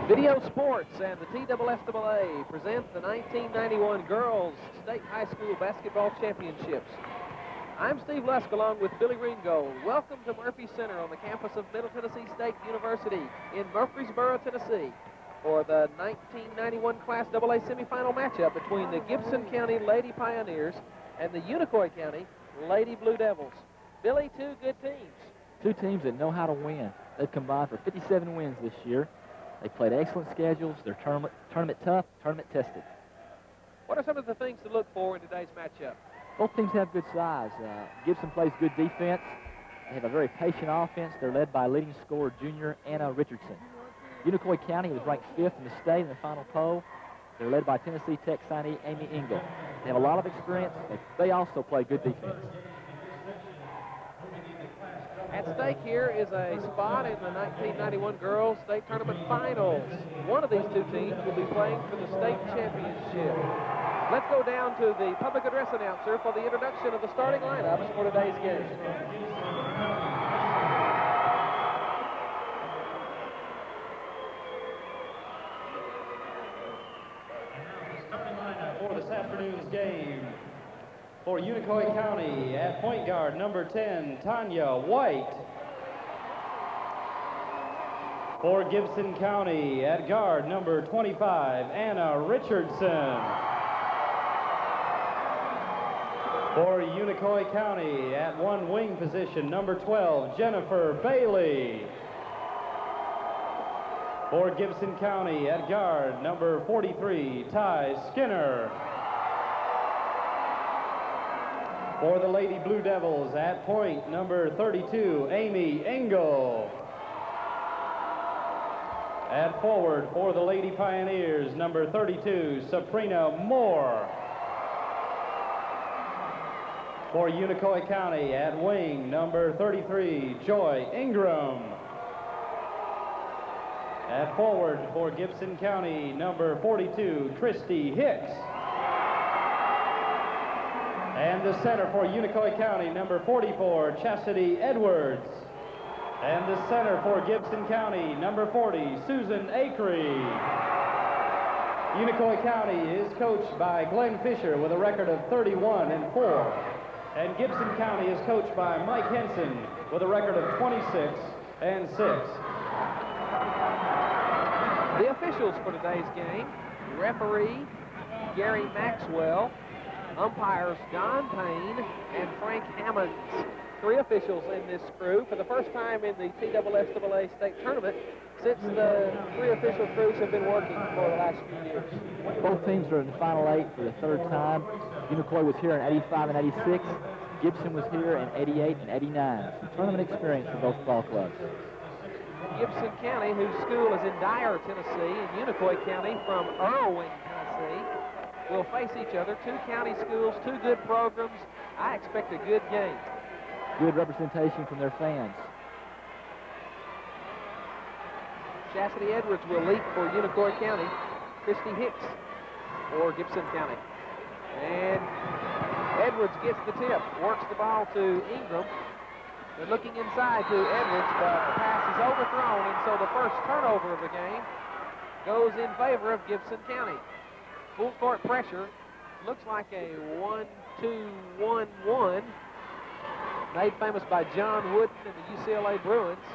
Video Sports and the TSSAA present the 1991 Girls State High School Basketball Championships. I'm Steve Lusk along with Billy Ringgold. Welcome to Murphy Center on the campus of Middle Tennessee State University in Murfreesboro, Tennessee for the 1991 Class AA semifinal matchup between the Gibson County Lady Pioneers and the Unicoi County Lady Blue Devils. Billy, two good teams. Two teams that know how to win. They've combined for 57 wins this year. They played excellent schedules. They're tournament tough, tournament tested. What are some of the things to look for in today's matchup? Both teams have good size. Gibson plays good defense. They have a very patient offense. They're led by leading scorer junior Anna Richardson. Unicoi County was ranked 5th in the state in the final poll. They're led by Tennessee Tech signee Amy Engel. They have a lot of experience. They also play good defense. At stake here is a spot in the 1991 Girls State Tournament Finals. One of these two teams will be playing for the state championship. Let's go down to the public address announcer for the introduction of the starting lineups for today's game. Starting lineup for this afternoon's game. For Unicoi County, at point guard, number 10, Tanya White. For Gibson County, at guard, number 25, Anna Richardson. For Unicoi County, at one wing position, number 12, Jennifer Bailey. For Gibson County, at guard, number 43, Ty Skinner. For the Lady Blue Devils, at point, number 32, Amy Engel. At forward, for the Lady Pioneers, number 32, Sabrina Moore. For Unicoi County, at wing, number 33, Joy Ingram. At forward, for Gibson County, number 42, Christy Hicks. And the center for Unicoi County, number 44, Chastity Edwards. And the center for Gibson County, number 40, Susan Acree. Unicoi County is coached by Glenn Fisher with a record of 31-4. And Gibson County is coached by Mike Henson with a record of 26-6. The officials for today's game: referee Gary Maxwell, umpires Don Payne and Frank Hammonds. Three officials in this crew for the first time in the TSSAA state tournament since the three official crews have been working for the last few years. Both teams are in the final 8 for the third time. Unicoi was here in 85 and 86. Gibson was here in 88 and 89. Some tournament experience for both ball clubs. Gibson County, whose school is in Dyer, Tennessee, and Unicoi County from Irwin, Tennessee, will face each other. Two county schools, two good programs. I expect a good game. Good representation from their fans. Chastity Edwards will leap for Unicoi County. Christy Hicks for Gibson County. And Edwards gets the tip, works the ball to Ingram. They're looking inside to Edwards, but the pass is overthrown, and so the first turnover of the game goes in favor of Gibson County. Full court pressure. Looks like a 1-2-1-1. Made famous by John Wooden and the UCLA Bruins.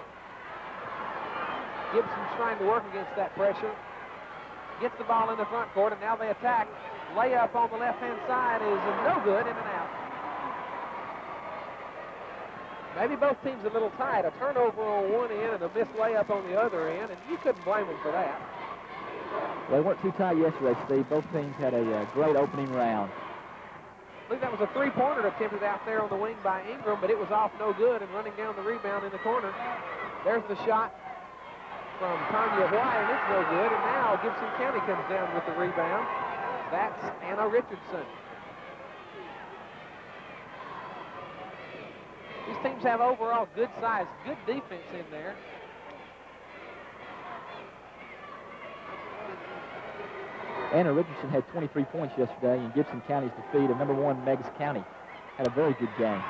Gibson's trying to work against that pressure. Gets the ball in the front court, and now they attack. Layup on the left-hand side is no good, in and out. Maybe both teams a little tight. A turnover on one end and a missed layup on the other end, and you couldn't blame them for that. They weren't too tight yesterday, Steve. Both teams had a great opening round. I believe that was a three-pointer attempted out there on the wing by Ingram, but it was off no good and running down the rebound in the corner. There's the shot from Tanya White, and it's no good. And now Gibson County comes down with the rebound. That's Anna Richardson. These teams have overall good size, good defense in there. Anna Richardson had 23 points yesterday in Gibson County's defeat of number 1 Meigs County. Had a very good game.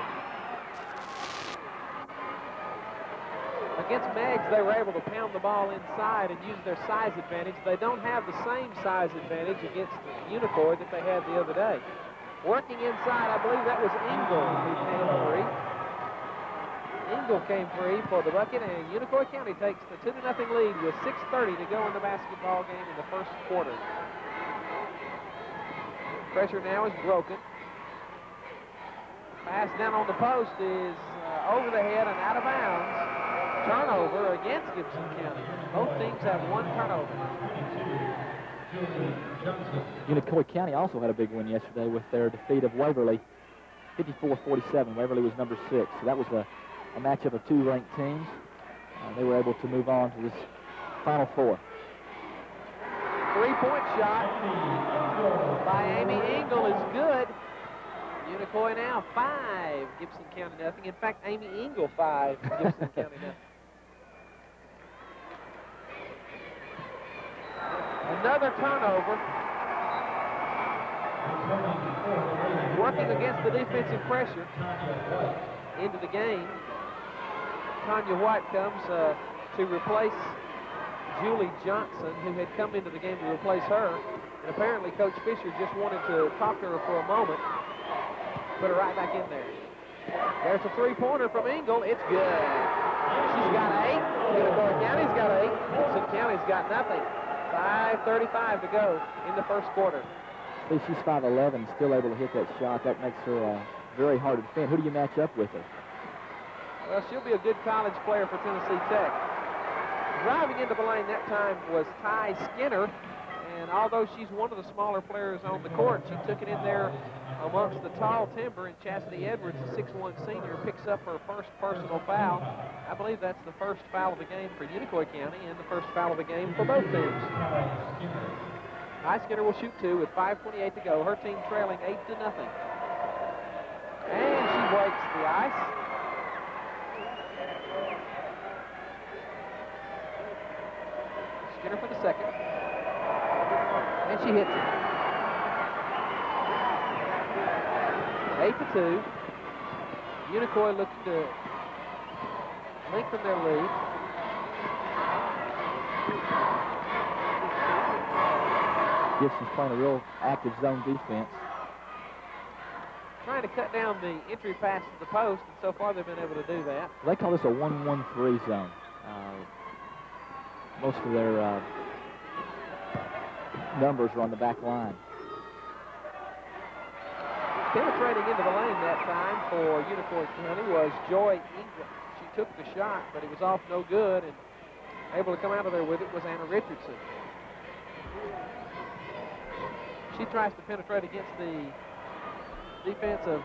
Against Meggs, they were able to pound the ball inside and use their size advantage. They don't have the same size advantage against Unicoi that they had the other day. Working inside, I believe that was Engel who came free. Engel came free for the bucket, and Unicoi County takes the 2-0 lead with 6:30 to go in the basketball game in the first quarter. Pressure now is broken. Pass down on the post is over the head and out of bounds. Turnover against Gibson County. Both teams have one turnover. Unicoi County also had a big win yesterday with their defeat of Waverly, 54-47. Waverly was number 6. So that was a matchup of two ranked teams. They were able to move on to this Final Four. Three-point shot by Amy Engel is good. Unicoi now 5, Gibson County nothing. In fact, Amy Engel 5, Gibson County nothing. Another turnover. Working against the defensive pressure into the game. Tanya White comes to replace Julie Johnson, who had come into the game to replace her. And apparently Coach Fisher just wanted to talk to her for a moment. Put her right back in there. There's a three-pointer from Engel. It's good. She's got 8. Unicoi County's got 8. Gibson County's got nothing. 5:35 to go in the first quarter. See, she's 5'11", still able to hit that shot. That makes her very hard to defend. Who do you match up with her? Well, she'll be a good college player for Tennessee Tech. Driving into the lane that time was Ty Skinner. And although she's one of the smaller players on the court, she took it in there amongst the tall timber, and Chastity Edwards, a 6'1" senior, picks up her first personal foul. I believe that's the first foul of the game for Unicoi County and the first foul of the game for both teams. Ty Skinner will shoot 2 with 5:28 to go. Her team trailing 8-0. And she breaks the ice. Skinner for the second. And she hits it. 8-2. Unicoi looks to lengthen their lead. Gibson's playing a real active zone defense. Trying to cut down the entry pass to the post, and so far they've been able to do that. They call this a 1-1-3 zone. Most of their numbers are on the back line. Penetrating into the lane that time for Unicoi County was Joy Ingram. She took the shot, but it was off no good, and able to come out of there with it was Anna Richardson. She tries to penetrate against the defense of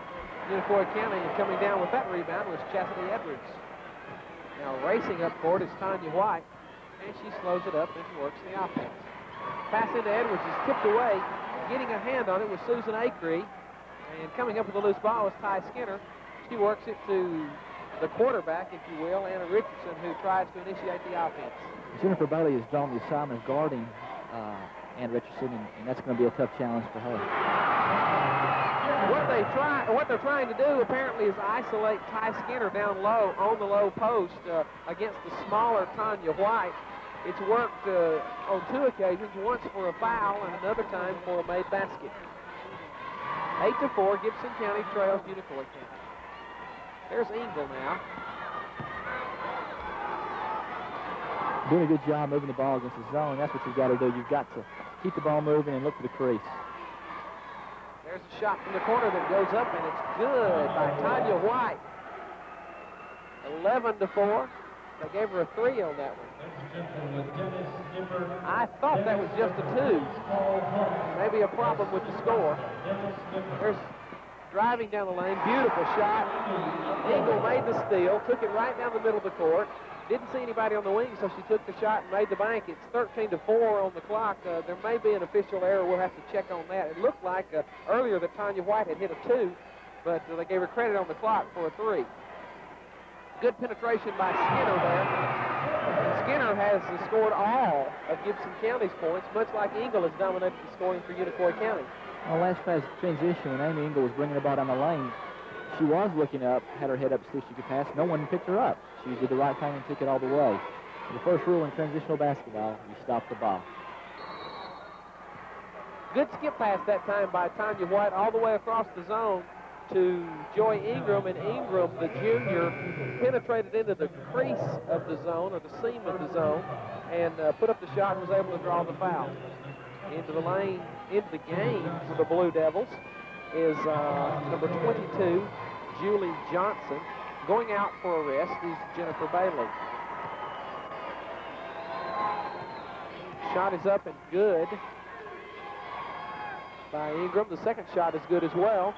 Unicoi County, and coming down with that rebound was Chastity Edwards. Now racing up court is Tanya White, and she slows it up and works the offense. Pass into Edwards is tipped away. Getting a hand on it was Susan Acree, and coming up with the loose ball was Ty Skinner. She works it to the quarterback, if you will, Anna Richardson, who tries to initiate the offense. Jennifer Bailey has drawn the assignment of guarding Anna Richardson, and that's going to be a tough challenge for her. What they're trying to do apparently is isolate Ty Skinner down low on the low post against the smaller Tanya White. It's worked on 2 occasions, once for a foul and another time for a made basket. 8-4, Gibson County trails Unicoi County. There's Engel now. Doing a good job moving the ball against the zone. That's what you've got to do. You've got to keep the ball moving and look for the crease. There's a shot from the corner that goes up, and it's good by Tanya White. 11-4. They gave her a 3 on that one. I thought that was just a 2. Maybe a problem with the score. There's driving down the lane. Beautiful shot. Engel made the steal, took it right down the middle of the court. Didn't see anybody on the wing, so she took the shot and made the bank. It's 13-4 on the clock. There may be an official error. We'll have to check on that. It looked like earlier that Tanya White had hit a 2, but they gave her credit on the clock for a 3. Good penetration by Skinner there. Skinner has scored all of Gibson County's points, much like Engel has dominated the scoring for Unicoi County. On the last transition, when Amy Engel was bringing the ball down the lane, She was looking up, had her head up to see if she could pass. No one picked her up. She did the right thing and took it all the way. The first rule in transitional basketball, you stop the ball. Good skip pass that time by Tanya White all the way across the zone to Joy Ingram, and Ingram, the junior, penetrated into the crease of the zone, or the seam of the zone, and put up the shot and was able to draw the foul. Into the lane, into the game for the Blue Devils is number 22, Julie Johnson. Going out for a rest is Jennifer Bailey. Shot is up and good by Ingram. The second shot is good as well.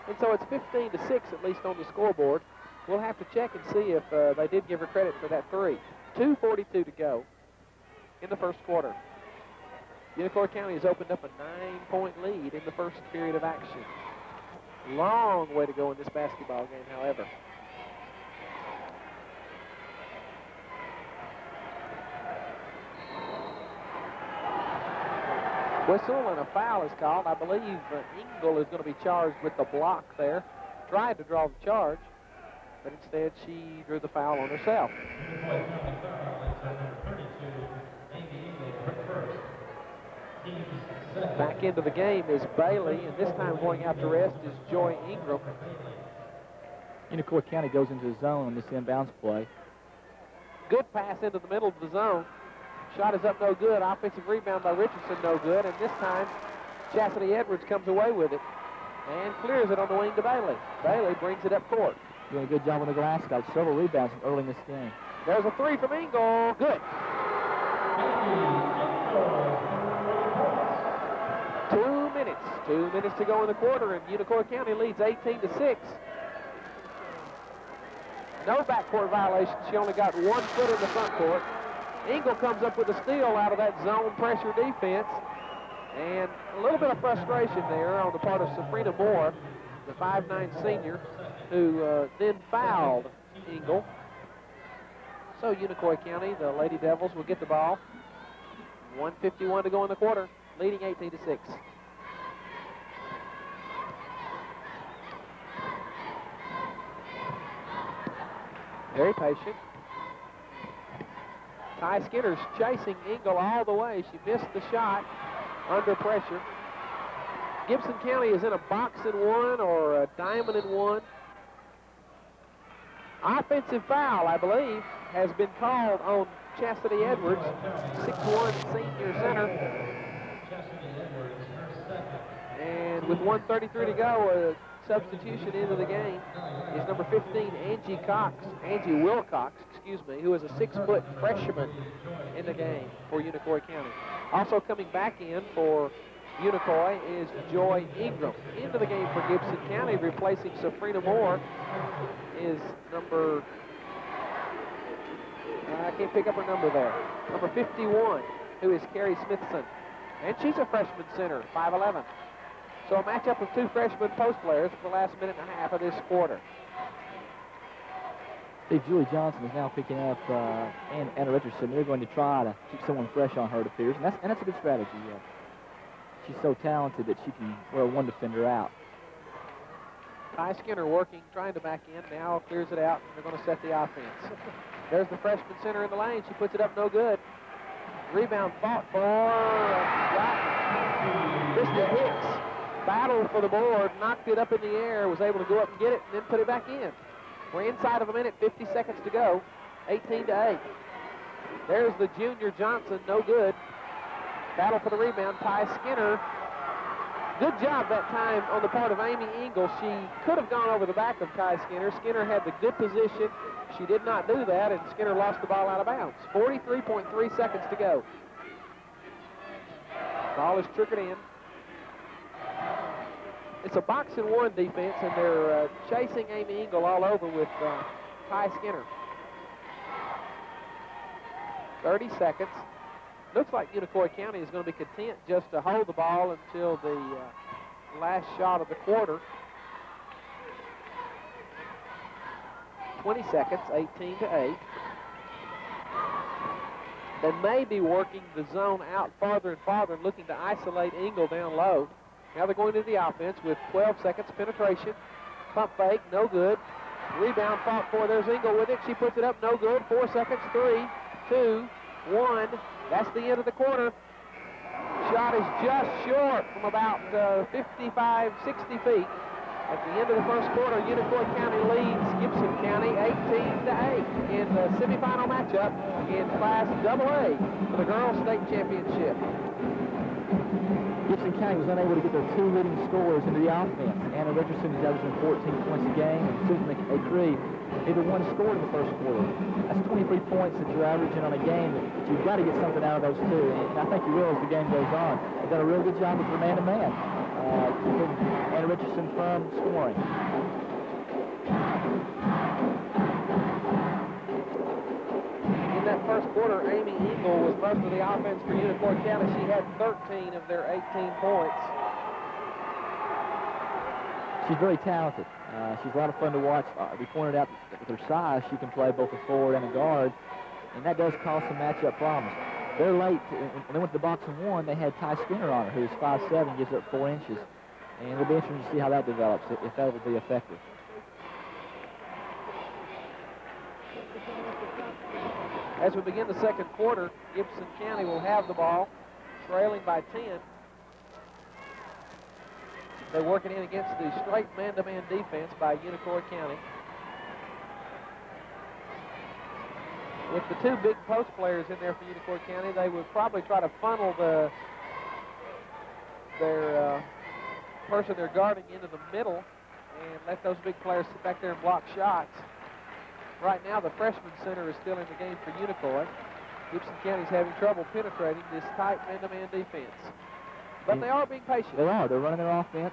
And so it's 15-6 at least on the scoreboard. We'll have to check and see if they did give her credit for that three. 2:42 to go in the first quarter. Unicoi County has opened up a 9-point lead in the first period of action. Long way to go in this basketball game, however. Whistle and a foul is called. I believe Engel is going to be charged with the block there. Tried to draw the charge, but instead she drew the foul on herself. Back into the game is Bailey, and this time going out to rest is Joy Ingram. Unicoi County goes into the zone on this inbounds play. Good pass into the middle of the zone. Shot is up, no good. Offensive rebound by Richardson, no good. And this time, Chastity Edwards comes away with it and clears it on the wing to Bailey. Bailey brings it up court. Doing a good job on the glass. Got several rebounds early in this game. There's a three from Engel. Good. 2 minutes. 2 minutes to go in the quarter, and Unicoi County leads 18-6. No backcourt violation. She only got 1 foot in the front court. Engel comes up with a steal out of that zone pressure defense. And a little bit of frustration there on the part of Safrina Moore, the 5'9" senior, who then fouled Engel. So Unicoi County, the Lady Devils, will get the ball. 1:51 to go in the quarter, leading 18-6. Very patient. Ty Skinner's chasing Engel all the way. She missed the shot under pressure. Gibson County is in a box and one or a diamond and one. Offensive foul, I believe, has been called on Chastity Edwards, 6'1" senior center. And with 1:33 to go, a substitution into the game is number 15, Angie Wilcox, who is a 6-foot freshman in the game for Unicoi County. Also coming back in for Unicoi is Joy Ingram. Into the game for Gibson County, replacing Safrina Moore, is number, I can't pick up her number there, number 51, who is Carrie Smithson. And she's a freshman center, 5'11". So a matchup of two freshman post players for the last minute and a half of this quarter. See, Julie Johnson is now picking up Anna Richardson. They're going to try to keep someone fresh on her, it appears, and that's a good strategy. She's so talented that she can wear one defender out. Ty Skinner working, trying to back in. Now clears it out, and they're going to set the offense. There's the freshman center in the lane. She puts it up, no good. Rebound fought for. Krista Hicks battled for the board, knocked it up in the air, was able to go up and get it, and then put it back in. We're inside of a minute, 50 seconds to go, 18-8. There's the junior Johnson, no good. Battle for the rebound, Ty Skinner. Good job that time on the part of Amy Engel. She could have gone over the back of Ty Skinner. Skinner had the good position. She did not do that, and Skinner lost the ball out of bounds. 43.3 seconds to go. Ball is trickered in. It's a box and one defense, and they're chasing Amy Engel all over with Ty Skinner. 30 seconds. Looks like Unicoi County is going to be content just to hold the ball until the last shot of the quarter. 20 seconds, 18-8. They may be working the zone out farther and farther and looking to isolate Engel down low. Now they're going to the offense with 12 seconds penetration. Pump fake, no good. Rebound fought for. There's Engel with it. She puts it up, no good. 4 seconds, 3, 2, 1. That's the end of the quarter. Shot is just short from about 55, 60 feet. At the end of the first quarter, Unicoi County leads Gibson County 18-8 in the semifinal matchup in Class AA for the Girls State Championship. Gibson County was unable to get their 2 leading scorers into the offense. Anna Richardson is averaging 14 points a game, and Susan McCree neither one scored in the first quarter. That's 23 points that you're averaging on a game, but you've got to get something out of those two. And I think you will as the game goes on. They've done a real good job with their man-to-man, keeping Anna Richardson from scoring. In that first quarter, Amy Engel was most of the offense for Unicoi County. She had 13 of their 18 points. She's very talented. She's a lot of fun to watch. We pointed out that with her size, she can play both a forward and a guard, and that does cause some matchup problems. They're late. When they went to the box and won, they had Ty Skinner on her, who is 5'7", gives up 4 inches. And it'll be interesting to see how that develops, if that will be effective. As we begin the second quarter, Gibson County will have the ball, trailing by 10. They're working in against the straight man-to-man defense by Unicoi County. With the 2 big post players in there for Unicoi County, they would probably try to funnel their person they're guarding into the middle and let those big players sit back there and block shots. Right now, the freshman center is still in the game for Unicoi. Gibson County's having trouble penetrating this tight man-to-man defense. But they are being patient. They are. They're running their offense.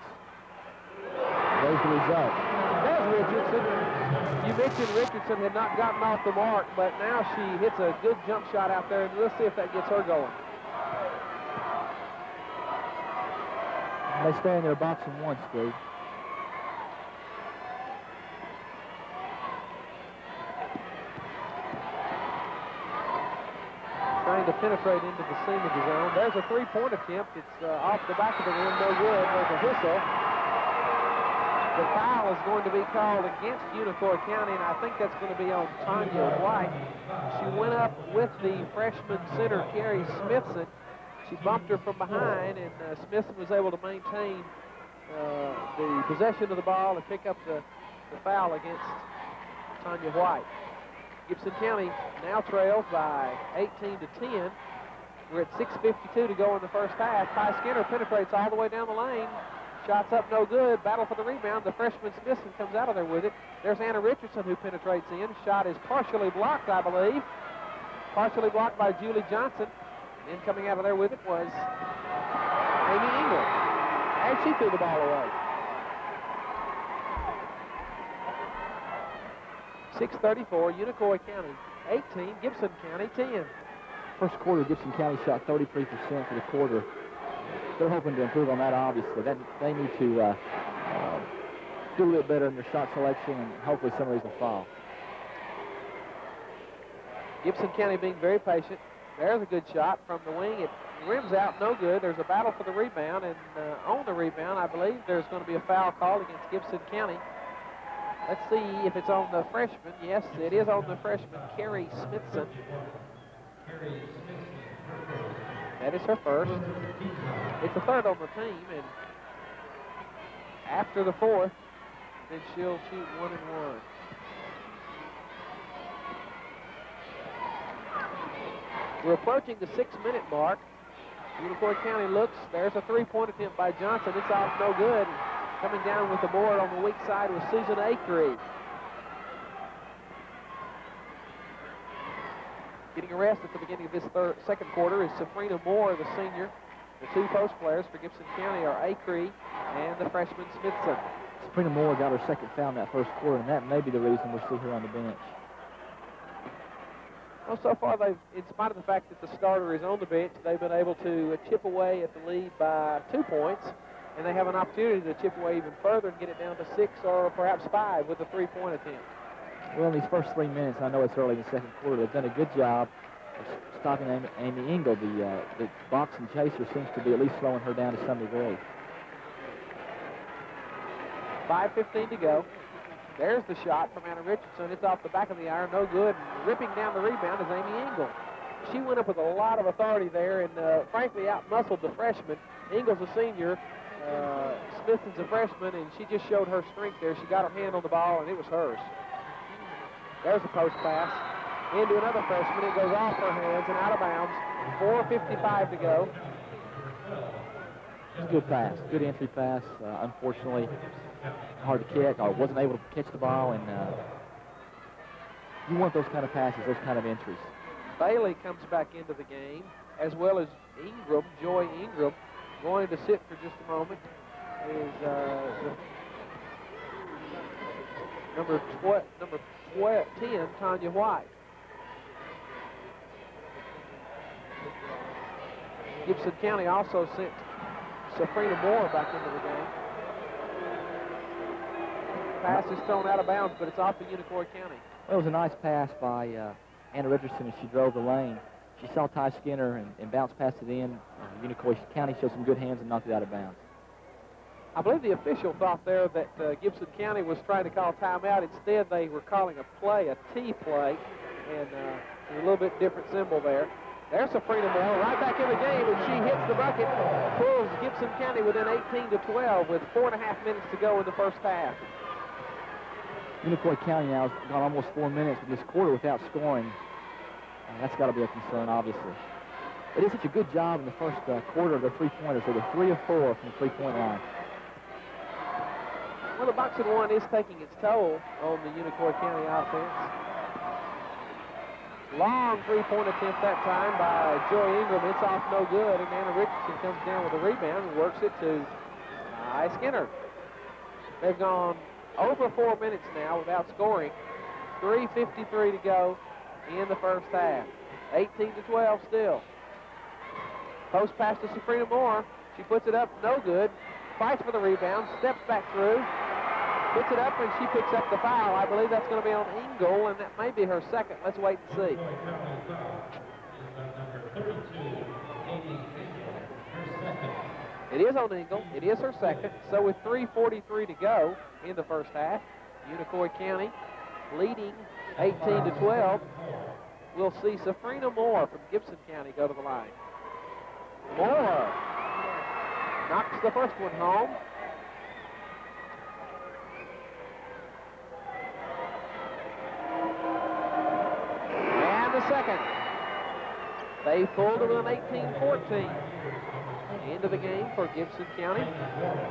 There's the result. There's Richardson. You mentioned Richardson had not gotten off the mark, but now she hits a good jump shot out there, and we'll see if that gets her going. They stay in their box and one, Steve. Trying to penetrate into the seamage zone. There's a 3-point attempt. It's off the back of the rim, no good. There's a whistle. The foul is going to be called against Unicoi County, and I think that's going to be on Tanya White. She went up with the freshman center, Carrie Smithson. She bumped her from behind, and Smithson was able to maintain the possession of the ball and pick up the foul against Tanya White. Gibson County now trails by 18-10. We're at 6:52 to go in the first half. Ty Skinner penetrates all the way down the lane. Shots up, no good. Battle for the rebound. The freshman Smithson comes out of there with it. There's Anna Richardson who penetrates in. Shot is partially blocked, I believe. Partially blocked by Julie Johnson. And then coming out of there with it was Amy Engel. And she threw the ball away. 6:34, Unicoi County 18, Gibson County 10. First quarter, Gibson County shot 33% for the quarter. They're hoping to improve on that, obviously. They need to do a little better in their shot selection, and hopefully some of these will fall. Gibson County being very patient. There's a good shot from the wing. It rims out, no good. There's a battle for the rebound, and on the rebound, I believe there's going to be a foul called against Gibson County. Let's see if it's on the freshman. Yes, it is on the freshman, Carrie Smithson. That is her first. It's the third on the team, and after the fourth, then she'll shoot 1 and 1. We're approaching the 6-minute mark. Unicoi County looks. There's a 3-point attempt by Johnson. It's off, no good. Coming down with the board on the weak side was Susan Acree. Getting a rest at the beginning of this second quarter is Safrina Moore, the senior. The 2 post players for Gibson County are Acree and the freshman Smithson. Safrina Moore got her second foul in that first quarter, and that may be the reason we'll see her on the bench. Well, so far, in spite of the fact that the starter is on the bench, they've been able to chip away at the lead by 2 points, and they have an opportunity to chip away even further and get it down to 6 or perhaps 5 with a 3-point attempt. Well, in these first 3 minutes, I know it's early in the second quarter, they've done a good job of stopping Amy Engel. The box and chaser seems to be at least slowing her down to some degree. 5:15 to go. There's the shot from Anna Richardson. It's off the back of the iron, no good. And ripping down the rebound is Amy Engel. She went up with a lot of authority there and, frankly, out-muscled the freshman. Engel's a senior. Smithson's a freshman, and she just showed her strength there. She got her hand on the ball, and it was hers. There's a post pass into another freshman. It goes off her hands and out of bounds. 4:55 to go. It's a good pass, good entry pass. Unfortunately, hard to catch, or wasn't able to catch the ball, and you want those kind of passes, those kind of entries. Bailey comes back into the game, as well as Ingram, Joy Ingram. Going to sit for just a moment is number 10, Tanya White. Gibson County also sent Safrina Moore back into the game. Pass is thrown out of bounds, but it's off to Unicoi County. Well, it was a nice pass by Anna Richardson as she drove the lane. She saw Ty Skinner and bounced past it in. Unicoi County showed some good hands and knocked it out of bounds. I believe the official thought there that Gibson County was trying to call timeout. Instead, they were calling a play, a T play, and there's a little bit different symbol there. There's Safrina Moore right back in the game, and she hits the bucket, pulls Gibson County within 18-12 with 4.5 minutes to go in the first half. Unicoi County now has gone almost 4 minutes in this quarter without scoring. That's got to be a concern, obviously. They did such a good job in the first quarter of their three-pointers. They were 3 of 4 from the three-point line. Well, the boxing one is taking its toll on the Unicoi County offense. Long three-point attempt that time by Joy Ingram. It's off no good, and Anna Richardson comes down with a rebound and works it to Ty Skinner. They've gone over 4 minutes now without scoring. 3:53 to go in the first half. 18-12 still. Post pass to Safrina Moore. She puts it up, no good. Fights for the rebound, steps back through, puts it up, and she picks up the foul. I believe that's going to be on Engel, and that may be her second. Let's wait and see. It is on Engel. It is her second. So with 3:43 to go in the first half, Unicoi County leading 18-12. We'll see Safrina Moore from Gibson County go to the line. Moore knocks the first one home. And the second. They pulled to an 18-14. Into the game for Gibson County.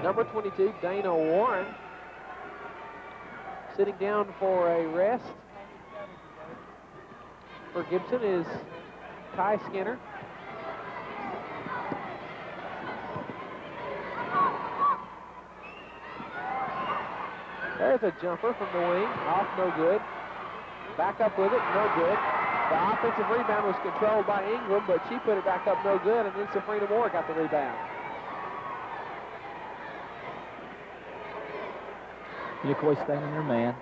Number 22, Dana Warren, sitting down for a rest. For Gibson is Ty Skinner. There's a jumper from the wing, off no good. Back up with it, no good. The offensive rebound was controlled by Ingram, but she put it back up no good, and then Safrina Moore got the rebound. Unicoi staying in their man.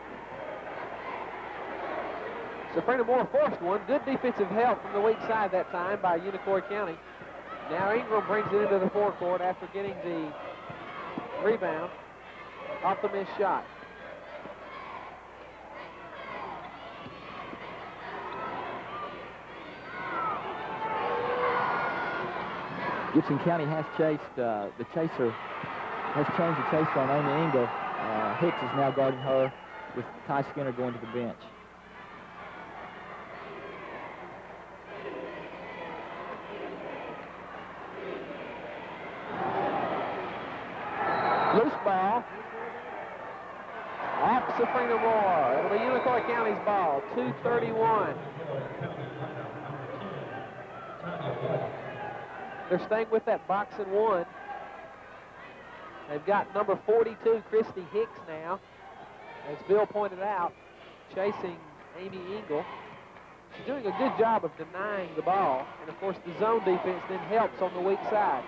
Safrina Moore forced one. Good defensive help from the weak side that time by Unicoi County. Now Ingram brings it into the forecourt after getting the rebound off the missed shot. Gibson County has chased, the chaser has changed the chaser on Amy Engel. Hicks is now guarding her with Ty Skinner going to the bench. Loose ball. Off Safrina Moore. It'll be Unicoi County's ball. 2:31. They're staying with that box and one. They've got number 42, Christy Hicks now, as Bill pointed out, chasing Amy Engel. She's doing a good job of denying the ball, and of course the zone defense then helps on the weak side.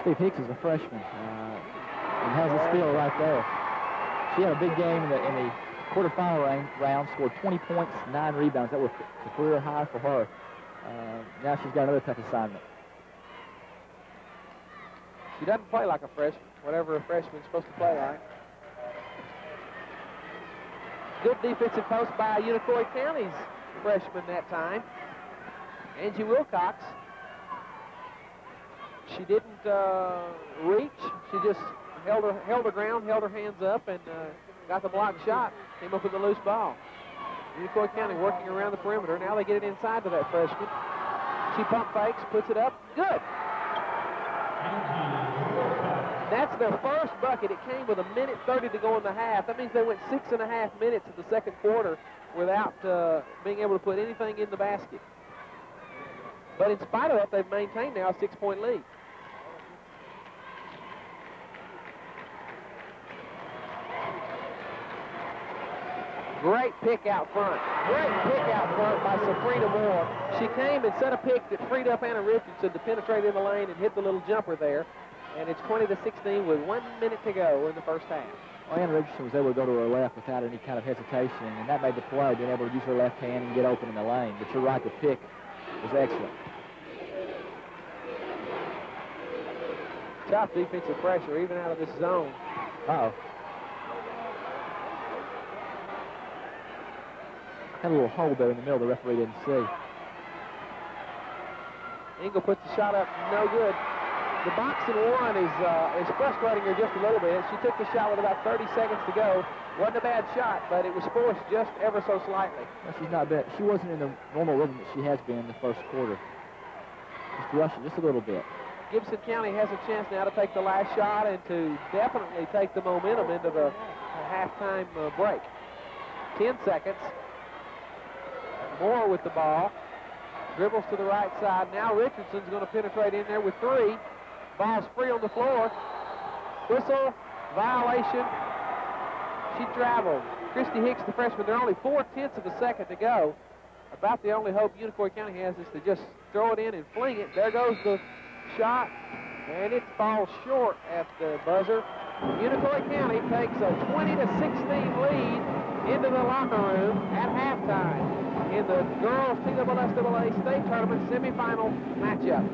Steve Hicks is a freshman and has a steal right there. She had a big game in the quarterfinal round, scored 20 points, 9 rebounds. That was a career high for her. Now she's got another tough assignment. She doesn't play like a freshman, whatever a freshman's supposed to play like. Good defensive post by Unicoi County's freshman that time, Angie Wilcox. She didn't reach. She just held her ground, held her hands up, and got the block shot. Came up with a loose ball. Unicoi County working around the perimeter. Now they get it inside to that freshman. She pump fakes, puts it up. Good. That's their first bucket. It came with 1:30 to go in the half. That means they went 6.5 minutes of the second quarter without being able to put anything in the basket. But in spite of that, they've maintained now a 6-point lead. Great pick out front. Great pick out front by Safrina Moore. She came and set a pick that freed up Anna Richardson to penetrate in the lane and hit the little jumper there. And it's 20-16 with 1 minute to go in the first half. Well, Anna Richardson was able to go to her left without any kind of hesitation, and that made the play, being able to use her left hand and get open in the lane. But you're right, the pick was excellent. Tough defensive pressure, even out of this zone. Uh-oh. Had a little hole there in the middle the referee didn't see. Engel puts the shot up, no good. The box and one is frustrating her just a little bit. She took the shot with about 30 seconds to go. Wasn't a bad shot, but it was forced just ever so slightly. Well, she's not bad. She wasn't in the normal rhythm that she has been in the first quarter. Just rushing just a little bit. Gibson County has a chance now to take the last shot and to definitely take the momentum into the halftime break. 10 seconds. Moore with the ball. Dribbles to the right side. Now Richardson's going to penetrate in there with 3. Ball's free on the floor. Whistle, violation. She traveled. Christy Hicks, the freshman, they're only 4/10 of a second to go. About the only hope Unicoi County has is to just throw it in and fling it. There goes the shot, and it falls short at the buzzer. Unicoi County takes a 20-16 lead into the locker room at halftime in the girls TSSAA state tournament semifinal matchup.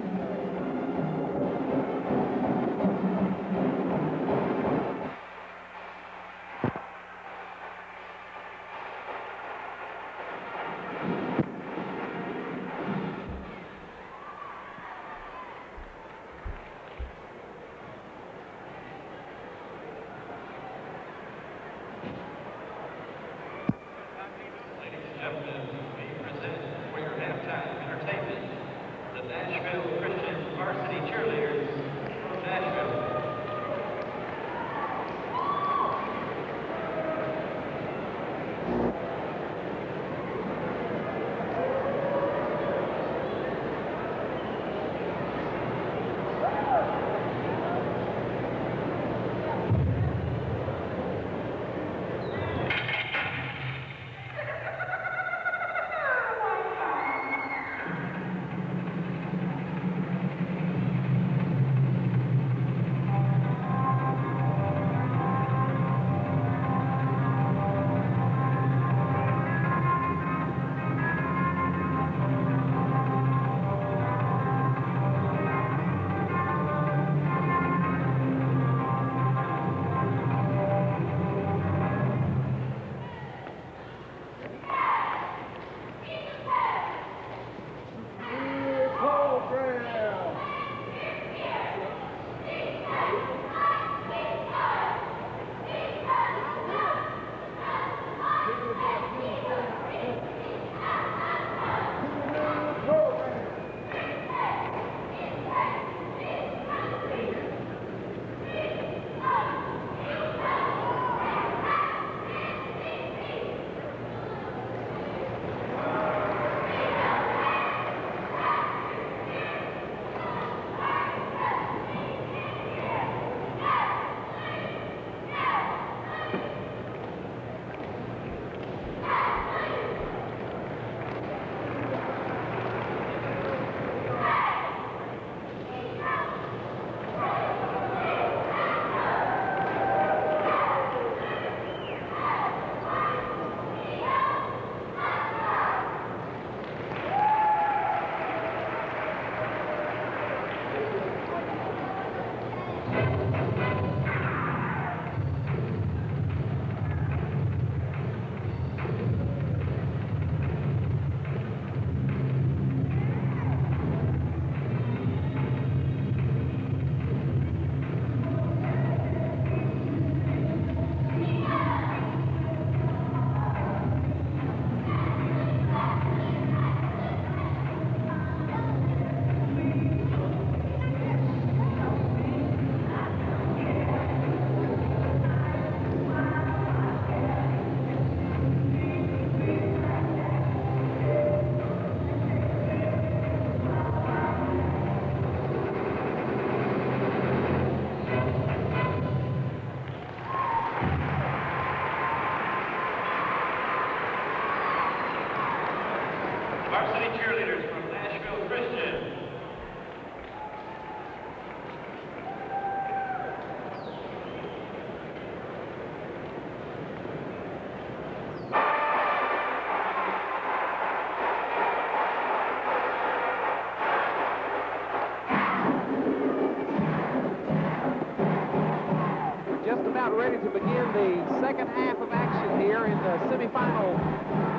to begin the second half of action here in the semifinal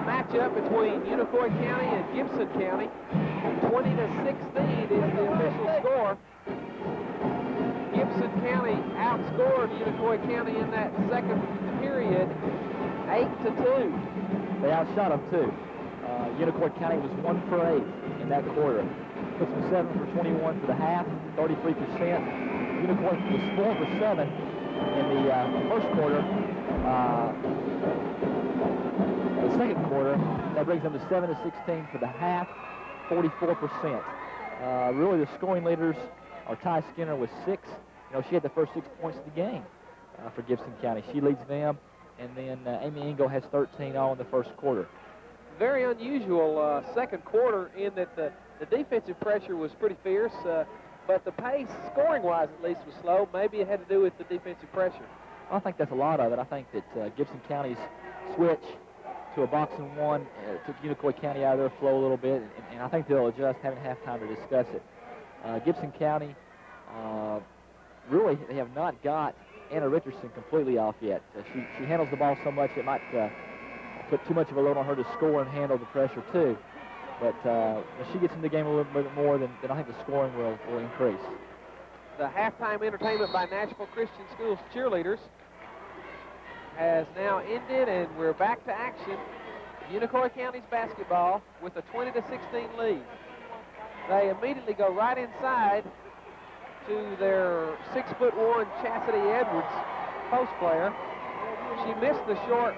matchup between Unicoi County and Gibson County. 20-16 is the official score. Gibson County outscored Unicoi County in that second period 8-2. They outshot them too. Unicoi County was 1 for 8 in that quarter. Puts them 7 for 21 for the half, 33%. Unicoi was 4 for 7 in the first quarter. The second quarter, that brings them to 7-16 for the half, 44%. Really, the scoring leaders are Ty Skinner with 6. You know, she had the first 6 points of the game for Gibson County. She leads them, and then Amy Engel has 13 all in the first quarter. Very unusual second quarter in that the defensive pressure was pretty fierce, but the pace, scoring-wise at least, was slow. Maybe it had to do with the defensive pressure. I think that's a lot of it. I think that Gibson County's switch to a boxing one took Unicoi County out of their flow a little bit, and I think they'll adjust, having halftime to discuss it. Gibson County, really, they have not got Anna Richardson completely off yet. She handles the ball so much it might put too much of a load on her to score and handle the pressure too. But when she gets in the game a little bit more, then I think the scoring will increase. The halftime entertainment by Nashville Christian Schools cheerleaders has now ended, and we're back to action. Unicoi County's basketball with a 20-16 lead. They immediately go right inside to their 6'1" Chastity Edwards post player. She missed the short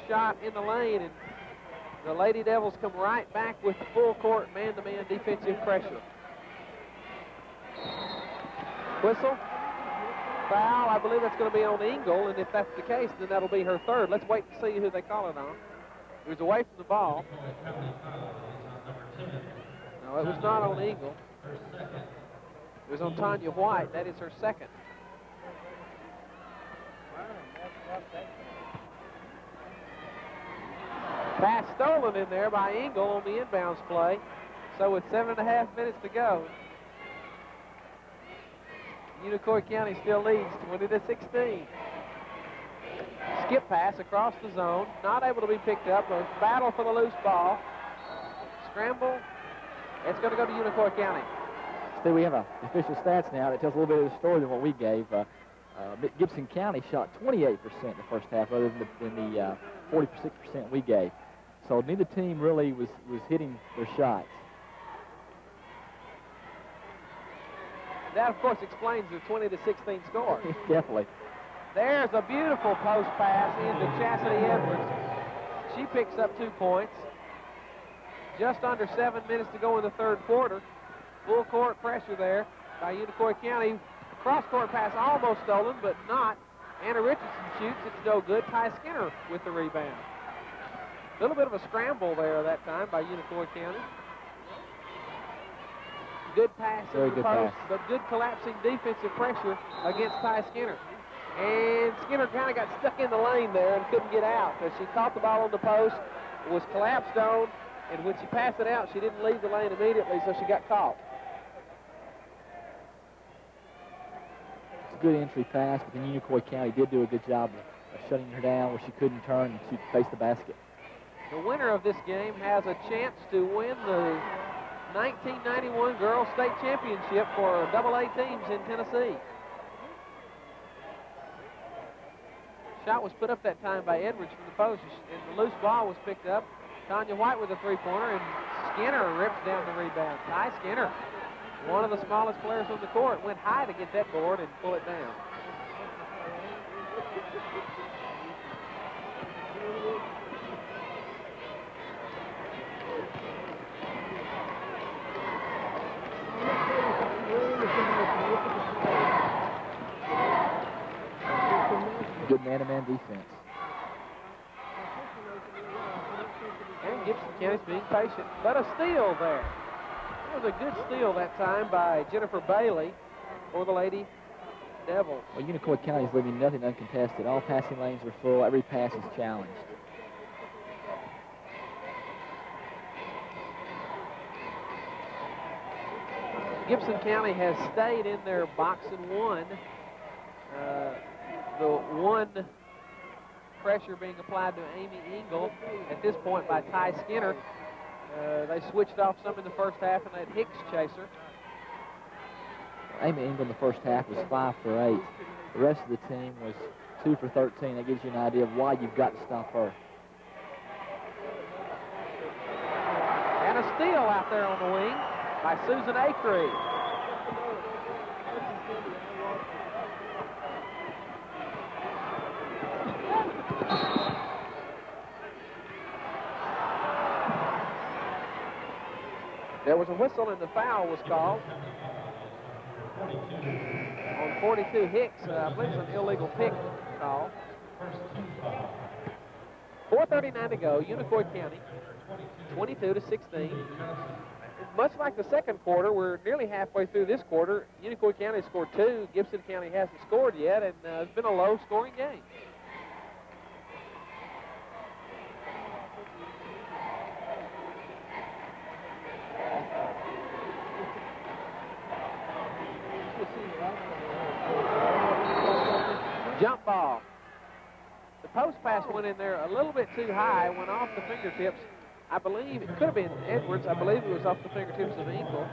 shot in the lane, and the Lady Devils come right back with the full court man-to-man defensive pressure. Whistle. Foul. I believe that's going to be on Engel, and if that's the case, then that'll be her third. Let's wait and see who they call it on. It was away from the ball. No, it was not on Engel. It was on Tanya White. That is her second. Pass stolen in there by Engel on the inbounds play. So with 7.5 minutes to go, Unicoi County still leads 20-16. Skip pass across the zone, not able to be picked up. A battle for the loose ball. Scramble. It's going to go to Unicoi County. See, we have official stats now that tells a little bit of the story than what we gave. Gibson County shot 28% in the first half rather than the 46% we gave. So neither team really was hitting their shots. That, of course, explains the 20-16 score. Definitely. There's a beautiful post pass into Chastity Edwards. She picks up 2 points. Just under 7 minutes to go in the third quarter. Full court pressure there by Unicoi County. Cross-court pass almost stolen, but not. Anna Richardson shoots. It's no good. Ty Skinner with the rebound. A little bit of a scramble there that time by Unicoi County. Good pass in the post, but good collapsing defensive pressure against Ty Skinner. And Skinner kind of got stuck in the lane there and couldn't get out. As she caught the ball on the post, was collapsed on, and when she passed it out, she didn't leave the lane immediately, so she got caught. It's a good entry pass, but then Unicoi County did do a good job of shutting her down where she couldn't turn and she faced the basket. The winner of this game has a chance to win the 1991 Girls State Championship for AA teams in Tennessee. Shot was put up that time by Edwards from the post, and the loose ball was picked up. Tanya White with a three-pointer, and Skinner rips down the rebound. Ty Skinner, one of the smallest players on the court, went high to get that board and pull it down. Good man-to-man defense. And Gibson County's being patient, but a steal there. It was a good steal that time by Jennifer Bailey for the Lady Devils. Well, Unicoi County is leaving nothing uncontested. All passing lanes are full. Every pass is challenged. Gibson County has stayed in their box and one the one pressure being applied to Amy Engel at this point by Ty Skinner. They switched off some in the first half and let Hicks chase her. Amy Engel in the first half was 5 for 8. The rest of the team was 2 for 13. That gives you an idea of why you've got to stop her. And a steal out there on the wing by Susan Acree. There was a whistle and the foul was called on 42 Hicks. I believe it's an illegal pick call. 4:39 to go. Unicoi County, 22-16. Much like the second quarter, we're nearly halfway through this quarter. Unicoi County scored 2. Gibson County hasn't scored yet, and it's been a low-scoring game. Jump ball. The post pass went in there a little bit too high, went off the fingertips. I believe it could have been Edwards. I believe it was off the fingertips of Engel,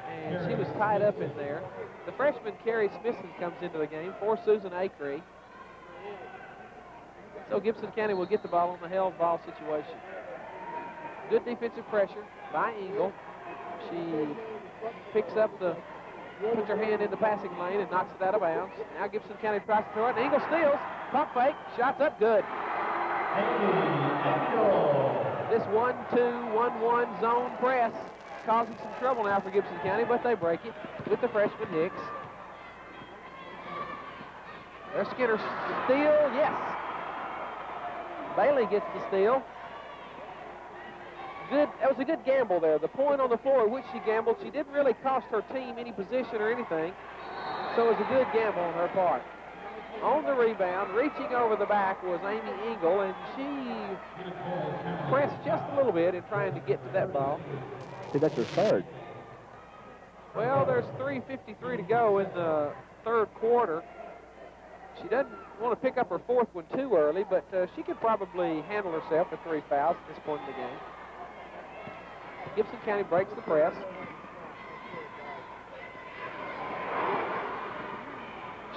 and she was tied up in there. The freshman Carrie Smithson comes into the game for Susan Acree. So Gibson County will get the ball on the held ball situation. Good defensive pressure by Engel. She picks up puts her hand in the passing lane and knocks it out of bounds. Now Gibson County tries to throw it, and Engel steals. Pump fake, shots up good. This 1-2-1-1 zone press causing some trouble now for Gibson County, but they break it with the freshman Hicks. There's Skinner steal, yes. Bailey gets the steal. Good. That was a good gamble there. The point on the floor at which she gambled, she didn't really cost her team any position or anything, so it was a good gamble on her part. On the rebound, reaching over the back was Amy Engel, and she pressed just a little bit in trying to get to that ball. See, that's her third. Well, there's 3:53 to go in the third quarter. She doesn't want to pick up her fourth one too early, but she could probably handle herself with 3 fouls at this point in the game. Gibson County breaks the press.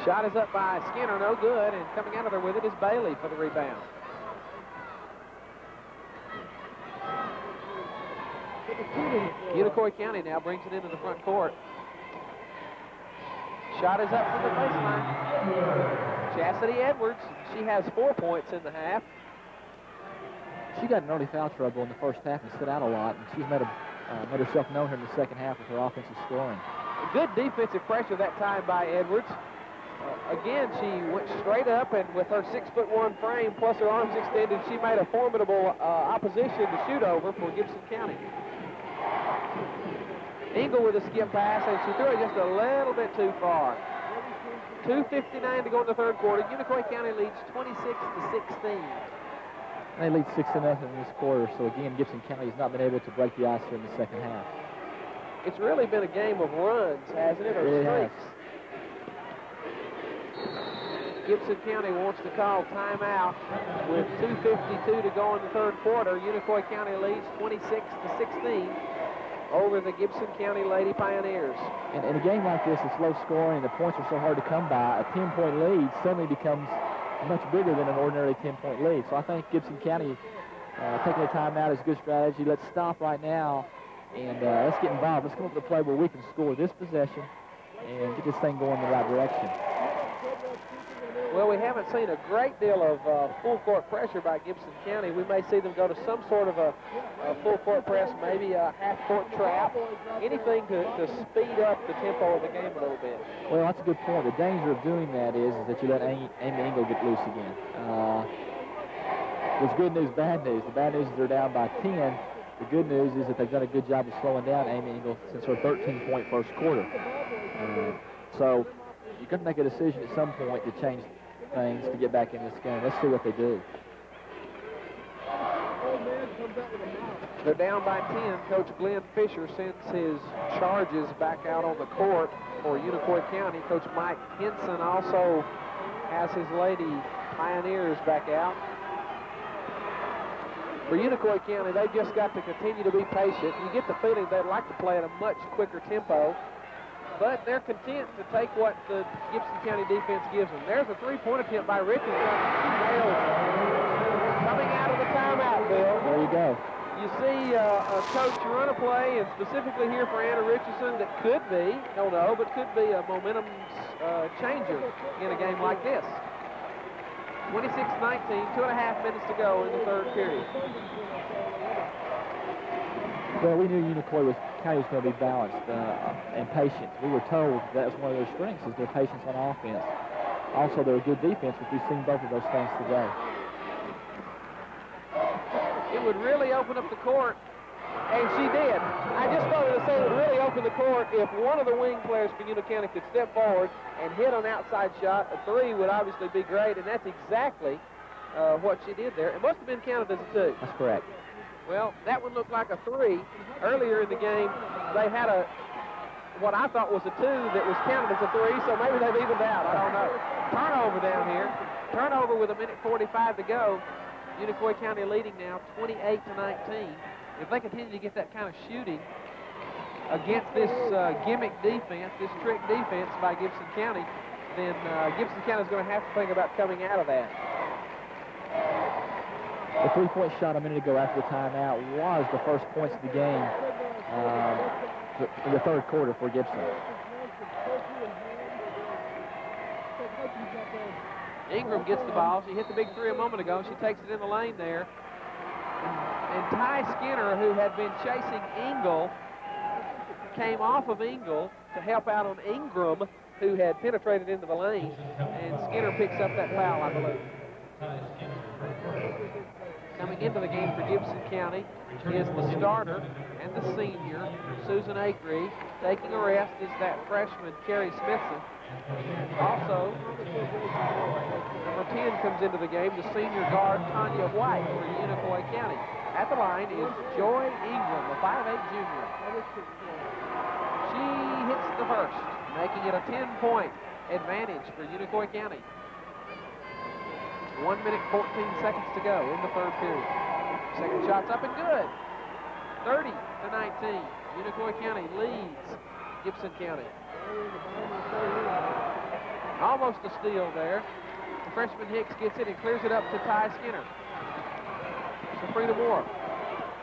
Shot is up by Skinner, no good, and coming out of there with it is Bailey for the rebound. Unicoi County now brings it into the front court. Shot is up from the baseline. Chastity Edwards, she has 4 points in the half. She got in early foul trouble in the first half and stood out a lot, and she's made herself known here in the second half with her offensive scoring. Good defensive pressure that time by Edwards. Again, she went straight up, and with her 6'1" frame plus her arms extended, she made a formidable opposition to shoot over for Gibson County. Engel with a skip pass, and she threw it just a little bit too far. 2:59 to go in the third quarter. Unicoi County leads 26-16. They lead 6-0 in this quarter, so again, Gibson County has not been able to break the ice here in the second half. It's really been a game of runs, hasn't it, or really streaks? Gibson County wants to call timeout with 2:52 to go in the third quarter. Unicoi County leads 26-16 over the Gibson County Lady Pioneers. And in a game like this, it's low scoring, and the points are so hard to come by. A 10-point lead suddenly becomes much bigger than an ordinary 10-point lead. So I think Gibson County taking a timeout is a good strategy. Let's stop right now and let's get involved. Let's come up with a play where we can score this possession and get this thing going in the right direction. Well, we haven't seen a great deal of full court pressure by Gibson County. We may see them go to some sort of a full court press, maybe a half court trap, anything to speed up the tempo of the game a little bit. Well, that's a good point. The danger of doing that is that you let Amy Engel get loose again. There's good news, bad news. The bad news is they're down by 10. The good news is that they've done a good job of slowing down Amy Engel since her 13-point first quarter. So you're going to make a decision at some point to change things to get back in this game. Let's see what they do. They're down by 10. Coach Glenn Fisher sends his charges back out on the court for Unicoi County. Coach Mike Henson also has his Lady Pioneers back out. For Unicoi County, they've just got to continue to be patient. You get the feeling they'd like to play at a much quicker tempo, but they're content to take what the Gibson County defense gives them. There's a three-point attempt by Richardson. Coming out of the timeout, Bill. There you go. You see a coach run a play, and specifically here for Anna Richardson, that could be, don't know, but could be a momentum changer in a game like this. 26-19, 2.5 minutes to go in the third period. Well, we knew Unicoi County was going to be balanced and patient. We were told that was one of their strengths, is their patience on offense. Also, they're a good defense, but we've seen both of those things today. It would really open up the court, and she did. I just wanted to say it would really open the court if one of the wing players for Unicoi County could step forward and hit an outside shot. A three would obviously be great, and that's exactly what she did there. It must have been counted as a two. That's correct. Well, that one looked like a three. Earlier in the game, they had what I thought was a two that was counted as a three, so maybe they've evened out. I don't know. Turnover down here. Turnover with 1:45 to go. Unicoi County leading now 28-19. If they continue to get that kind of shooting against this gimmick defense, this trick defense by Gibson County, then Gibson County is going to have to think about coming out of that. The three-point shot a minute ago after the timeout was the first points of the game in the third quarter for Gibson. Ingram gets the ball. She hit the big three a moment ago. She takes it in the lane there. And Ty Skinner, who had been chasing Engel, came off of Engel to help out on Ingram, who had penetrated into the lane. And Skinner picks up that foul, I believe. Coming into the game for Gibson County is the starter and the senior, Susan Acree. Taking a rest is that freshman, Carrie Smithson. Also, number 10 comes into the game, the senior guard, Tanya White, for Unicoi County. At the line is Joy Ingram, a 5'8 junior. She hits the first, making it a 10-point advantage for Unicoi County. 1 minute, 14 seconds to go in the third period. Second shot's up and good. 30-19. Unicoi County leads Gibson County. Almost a steal there. The freshman Hicks gets it and clears it up to Ty Skinner. Sabrina Moore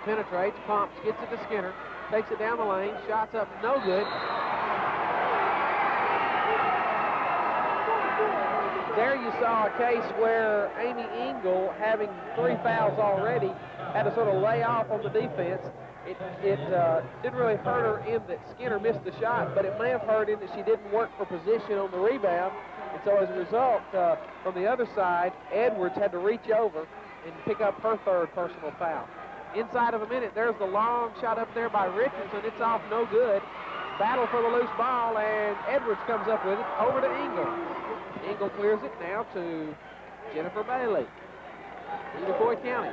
penetrates, pumps, gets it to Skinner, takes it down the lane, shots up, no good. There you saw a case where Amy Engel, having 3 fouls already, had to sort of lay off on the defense. It didn't really hurt her in that Skinner missed the shot, but it may have hurt in that she didn't work for position on the rebound. And so as a result, from the other side, Edwards had to reach over and pick up her third personal foul. Inside of a minute, there's the long shot up there by Richardson. It's off, no good. Battle for the loose ball, and Edwards comes up with it over to Engel. Engel clears it now to Jennifer Bailey. Unicoi County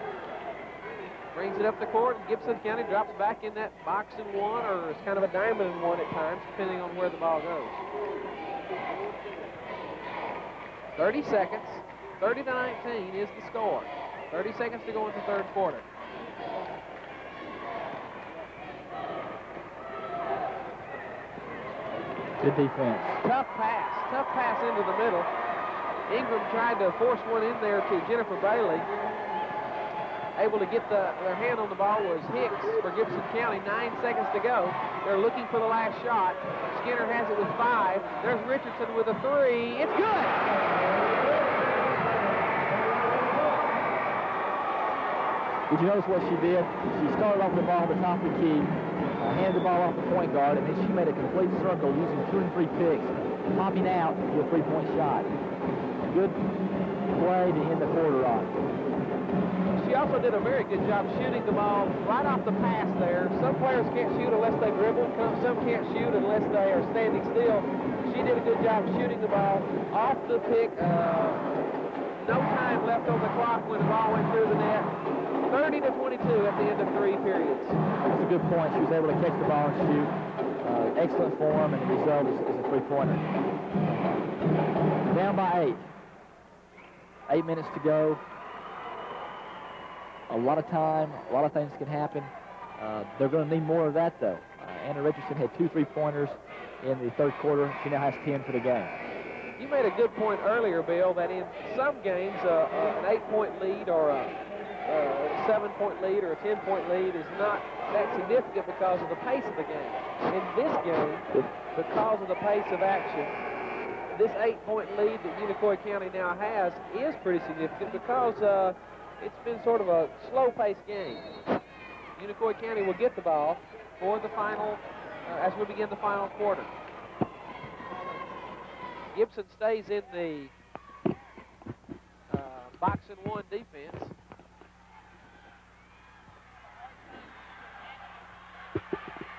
brings it up the court, and Gibson County drops back in that box and one, or it's kind of a diamond and one at times, depending on where the ball goes. 30 seconds, 30-19 is the score. 30 seconds to go in the third quarter. Good defense. Tough pass into the middle. Ingram tried to force one in there to Jennifer Bailey. Able to get their hand on the ball was Hicks for Gibson County. 9 seconds to go. They're looking for the last shot. Skinner has it with 5. There's Richardson with a 3. It's good! Did you notice what she did? She started off the ball at the top of the key, handed the ball off the point guard, and then she made a complete circle using 2 and 3 picks, popping out with a 3-point shot. Good play to end the quarter off. She also did a very good job shooting the ball right off the pass there. Some players can't shoot unless they dribble. Some can't shoot unless they are standing still. She did a good job shooting the ball off the pick. No time left on the clock when the ball went through the net. 30-22 at the end of 3 periods. That's a good point. She was able to catch the ball and shoot. Excellent form, and the result is a 3-pointer. Down by 8. 8 minutes to go. A lot of time, a lot of things can happen. They're going to need more of that, though. Anna Richardson had 2 3-pointers in the third quarter. She now has 10 for the game. You made a good point earlier, Bill, that in some games, an 8-point lead or a 7-point lead or a 10-point lead is not that significant because of the pace of the game. In this game, because of the pace of action, this 8-point lead that Unicoi County now has is pretty significant because it's been sort of a slow-paced game. Unicoi County will get the ball for the final, as we begin the final quarter. Gibson stays in the box and one defense.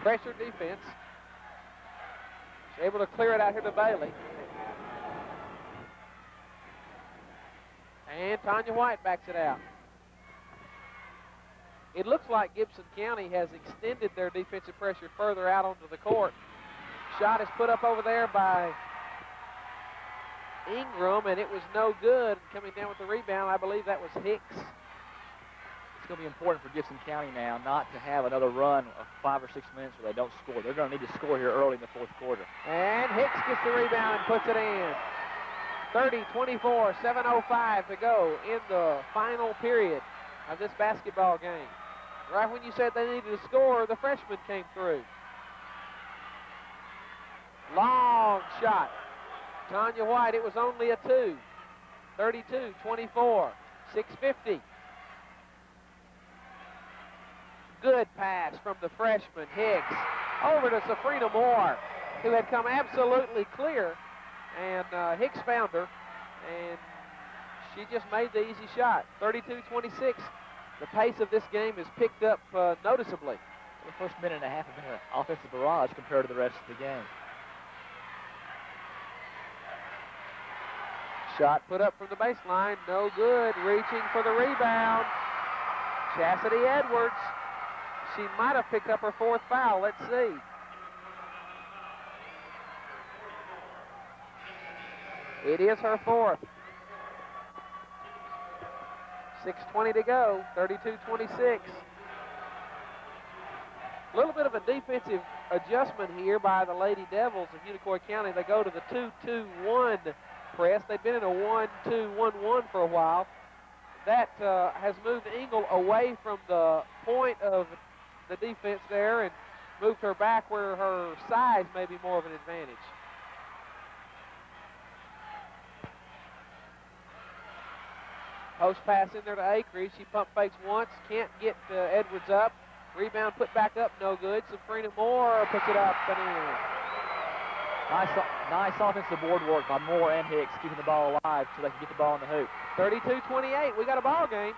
Pressure defense. She's able to clear it out here to Bailey. And Tanya White backs it out. It looks like Gibson County has extended their defensive pressure further out onto the court. Shot is put up over there by Ingram, and it was no good. Coming down with the rebound, I believe that was Hicks. It's going to be important for Gibson County now not to have another run of 5 or 6 minutes where they don't score. They're going to need to score here early in the fourth quarter. And Hicks gets the rebound and puts it in. 30-24, 7:05 to go in the final period of this basketball game. Right when you said they needed to score, the freshman came through. Long shot. Tanya White, it was only a 2. 32-24, 6:50. Good pass from the freshman, Hicks, over to Safrina Moore, who had come absolutely clear, and Hicks found her, and she just made the easy shot. 32-26. The pace of this game has picked up noticeably. The first minute and a half have been an offensive barrage compared to the rest of the game. Shot put up from the baseline, no good. Reaching for the rebound, Chastity Edwards. She might have picked up her 4th foul. Let's see. It is her 4th. 6:20 to go, 32-26. A little bit of a defensive adjustment here by the Lady Devils of Unicoi County. They go to the 2-2-1 press. They've been in a 1-2-1-1 for a while. That has moved Engel away from the point of the defense there and moved her back where her size may be more of an advantage. Post pass in there to Acre. She pump fakes once, can't get Edwards up. Rebound put back up, no good. Safrina Moore puts it up and in. Nice offensive board work by Moore and Hicks, keeping the ball alive so they can get the ball in the hoop. 32-28, we got a ball game.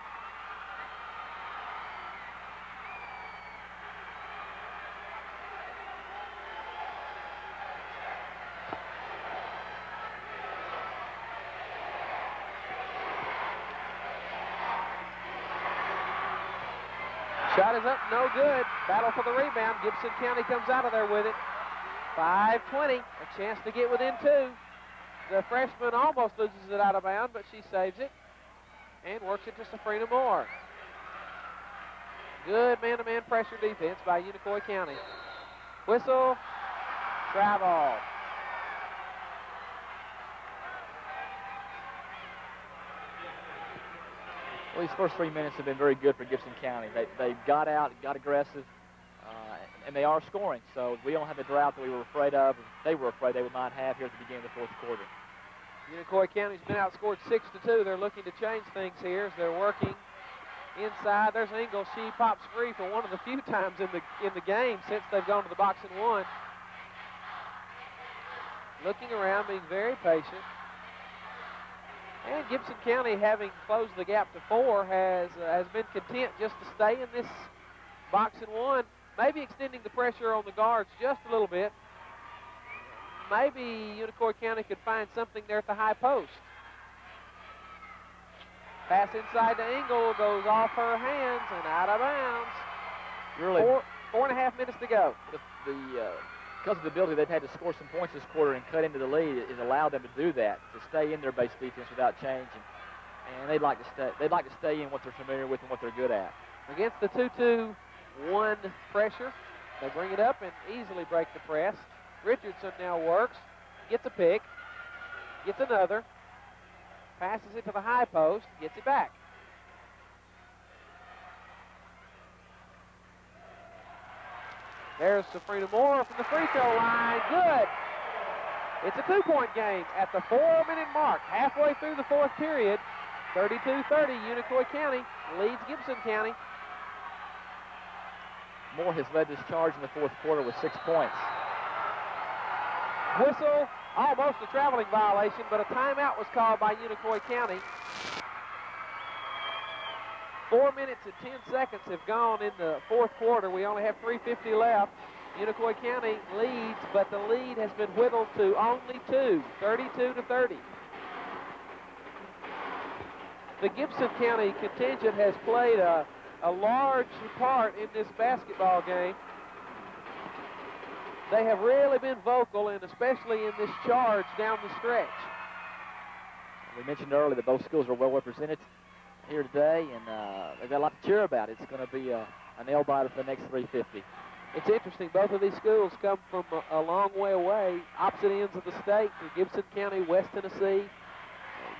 Shot is up, no good. Battle for the rebound. Gibson County comes out of there with it. 5:20, a chance to get within 2. The freshman almost loses it out of bounds, but she saves it and works it to Safrina Moore. Good man-to-man pressure defense by Unicoi County. Whistle, travel. Well, these first 3 minutes have been very good for Gibson County. They got out, got aggressive, and they are scoring. So we don't have the drought that we were afraid of, they were afraid they might have here at the beginning of the fourth quarter. Unicoi County's been outscored 6-2. They're looking to change things here as they're working inside. There's Engel. She pops free for one of the few times in the game since they've gone to the box and one. Looking around, being very patient. And Gibson County, having closed the gap to 4, has been content just to stay in this box and one, maybe extending the pressure on the guards just a little bit. Maybe Unicoi County could find something there at the high post. Pass inside to Engel, goes off her hands and out of bounds. Really, 4.5 minutes to go. Because of the ability they've had to score some points this quarter and cut into the lead, it allowed them to do that, to stay in their base defense without changing. and they'd like to stay in what they're familiar with and what they're good at. Against the 2-2-1 pressure, they bring it up and easily break the press. Richardson now works, gets a pick, gets another, passes it to the high post, gets it back. There's Safrina Moore from the free throw line. Good. It's a 2-point game at the 4-minute mark, halfway through the fourth period. 32-30, Unicoi County leads Gibson County. Moore has led this charge in the fourth quarter with 6 points. Whistle, almost a traveling violation, but a timeout was called by Unicoi County. 4 minutes and 10 seconds have gone in the fourth quarter. We only have 3:50 left. Unicoi County leads, but the lead has been whittled to only 2, 32-30. The Gibson County contingent has played a large part in this basketball game. They have really been vocal, and especially in this charge down the stretch. We mentioned earlier that both schools are well represented here today, and they've got a lot to cheer about. It's going to be a nail-biter for the next 350. It's interesting, both of these schools come from a long way away, opposite ends of the state. Gibson County, West Tennessee,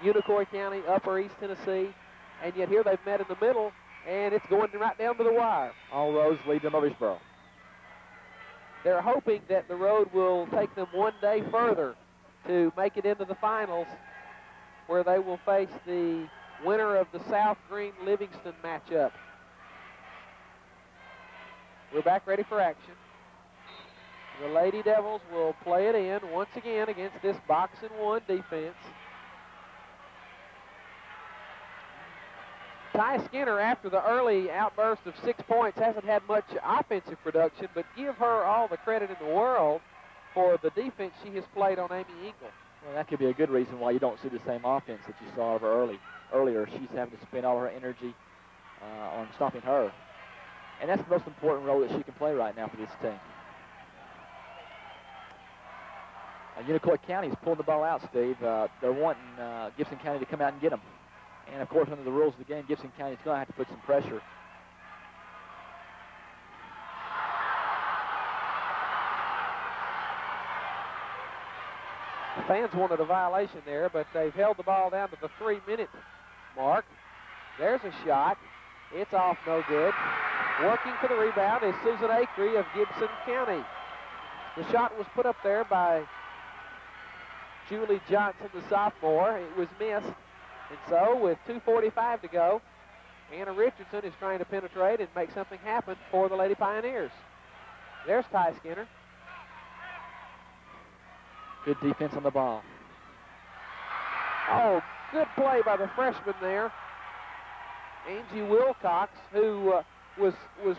Unicoi County, Upper East Tennessee, and yet here they've met in the middle, and it's going right down to the wire. All roads lead to Murfreesboro. They're hoping that the road will take them one day further to make it into the finals, where they will face the winner of the South Green-Livingston matchup. We're back ready for action. The Lady Devils will play it in once again against this box-and-one defense. Ty Skinner, after the early outburst of 6 points, hasn't had much offensive production, but give her all the credit in the world for the defense she has played on Amy Engel. Well, that could be a good reason why you don't see the same offense that you saw of her earlier. She's having to spend all her energy on stopping her. And that's the most important role that she can play right now for this team. Unicoi County is pulling the ball out, Steve. They're wanting Gibson County to come out and get them. And, of course, under the rules of the game, Gibson County is going to have to put some pressure. The fans wanted a violation there, but they've held the ball down to the 3-minute mark. There's a shot. It's off, no good. Working for the rebound is Susan Acree of Gibson County. The shot was put up there by Julie Johnson, the sophomore. It was missed. And so, with 2:45 to go, Anna Richardson is trying to penetrate and make something happen for the Lady Pioneers. There's Ty Skinner. Good defense on the ball. Oh, good play by the freshman there. Angie Wilcox, who was